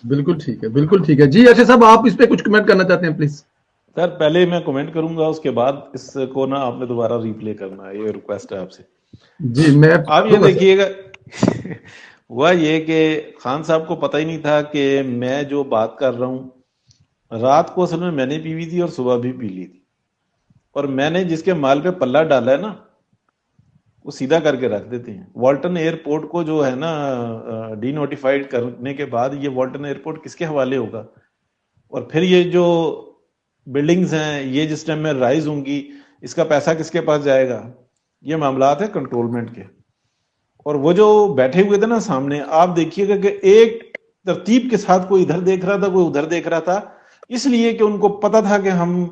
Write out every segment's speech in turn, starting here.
بالکل ٹھیک ہے، بالکل ٹھیک ہے جی۔ ارشد صاحب آپ اس پہ کچھ کمنٹ کرنا چاہتے ہیں پلیز؟ سر پہلے میں کمنٹ کروں گا، اس کے بعد اس کو نا آپ نے دوبارہ ریپلے کرنا ہے، یہ ریکویسٹ ہے آپ سے جی میں آپ یہ دیکھیے گا ہوا یہ کہ خان صاحب کو پتہ ہی نہیں تھا کہ میں جو بات کر رہا ہوں رات کو اصل میں نے پی ہوئی تھی اور صبح بھی پی لی تھی، اور میں نے جس کے مال پہ پلہ ڈالا ہے نا وہ سیدھا کر کے رکھ دیتے ہیں۔ والٹن ایئرپورٹ کو جو ہے نا ڈی نوٹیفائڈ کرنے کے بعد یہ والٹن ایئرپورٹ کس کے حوالے ہوگا، اور پھر یہ جو بلڈنگز ہیں یہ جس ٹائم میں رائز ہوں گی اس کا پیسہ کس کے پاس جائے گا، یہ معاملات ہیں کنٹرولمنٹ کے۔ اور وہ جو بیٹھے ہوئے تھے نا سامنے، آپ دیکھیے گا کہ ایک ترتیب کے ساتھ کوئی ادھر دیکھ رہا تھا کوئی ادھر دیکھ رہا تھا، اس لیے کہ ان کو پتا تھا کہ ہم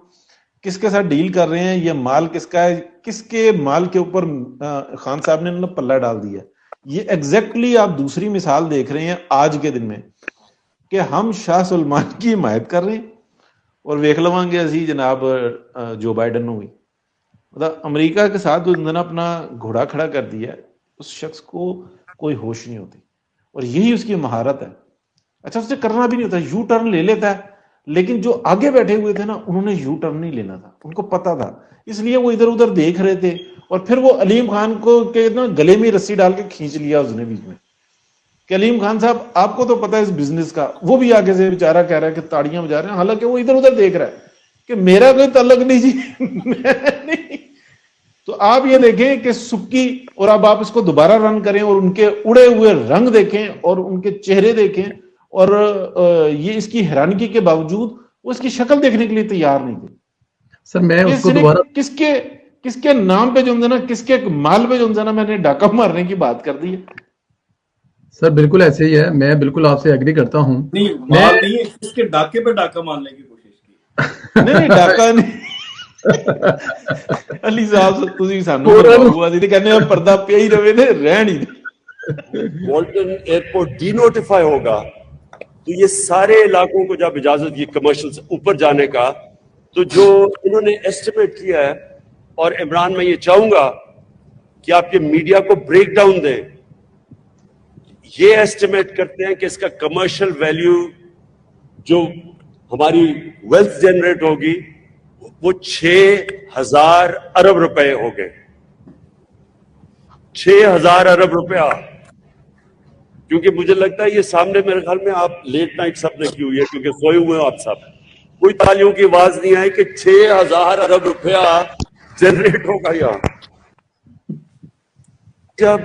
کس کے ساتھ ڈیل کر رہے ہیں، یہ مال کس کا ہے، کس کے مال کے اوپر خان صاحب نے پلہ ڈال دیا۔ یہ ایگزیکٹلی آپ دوسری مثال دیکھ رہے ہیں آج کے دن میں کہ ہم شاہ سلمان کی حمایت کر رہے ہیں اور ویکھ لواں گے اسی جناب جو بائیڈن ہوئی، مطلب امریکہ کے ساتھ جو اپنا گھوڑا کھڑا کر دیا ہے، اس شخص کو کوئی ہوش نہیں ہوتی، اور یہی اس کی مہارت ہے۔ اچھا اس سے کرنا بھی نہیں ہوتا، یو ٹرن لے لیتا ہے، لیکن جو آگے بیٹھے ہوئے تھے نا انہوں نے یو ٹرن نہیں لینا تھا، ان کو پتا تھا، اس لیے وہ ادھر ادھر دیکھ رہے تھے، اور پھر وہ علیم خان کو کہ نا گلے میں رسی ڈال کے کھینچ لیا اس نے بیچ میں کہ علیم خان صاحب آپ کو تو پتا ہے اس بزنس کا، وہ بھی آگے سے بیچارہ کہہ رہا ہے کہ تاڑیاں بجا رہے ہیں، حالانکہ وہ ادھر ادھر دیکھ رہا ہے کہ میرا کوئی تعلق نہیں جی نہیں۔ تو آپ یہ دیکھیں کہ سکی، اور اب آپ اس کو دوبارہ رن کریں اور ان کے اڑے ہوئے رنگ دیکھیں اور ان کے چہرے دیکھیں، اور یہ اس کی حیرانگی کے باوجود وہ اس کی شکل دیکھنے کے لیے تیار نہیں تھے۔ سر میں اس کو دوبارہ کس کے نام پہ جو نا کس کے مال پہ جو نا میں نے ڈاکہ مارنے کی بات کر دی ہے۔ سر بالکل ایسے ہی ہے، میں بالکل آپ سے ایگری کرتا ہوں۔ نہیں مال نہیں ہے، اس کے ڈاکے پہ ڈاکہ مارنے کی کوشش کی۔ نہیں ڈاکہ نہیں علی صاحب تسی سانو ہوا سی کہنے پردہ پیا ہی رہے نے رہ نہیں دے۔ والٹن ایئرپورٹ ڈی نوٹیفائی ہوگا تو یہ سارے علاقوں کو جب اجازت کی کمرشل سے اوپر جانے کا، تو جو انہوں نے ایسٹیمیٹ کیا ہے، اور عمران میں یہ چاہوں گا کہ آپ کے میڈیا کو بریک ڈاؤن دیں، یہ ایسٹیمیٹ کرتے ہیں کہ اس کا کمرشل ویلیو جو ہماری ویلتھ جنریٹ ہوگی وہ 6,000 ارب روپے ہو گئے، 6,000 ارب روپیہ۔ کیونکہ مجھے لگتا ہے یہ سامنے میرے خیال میں آپ لیٹ نائٹ سب نے کی ہوئی ہے کیونکہ سوئے ہوئے ہو آپ سب، کوئی تالیوں کی آواز نہیں آئی کہ 6,000 ارب روپیہ جنریٹ ہوگا یہاں۔ جب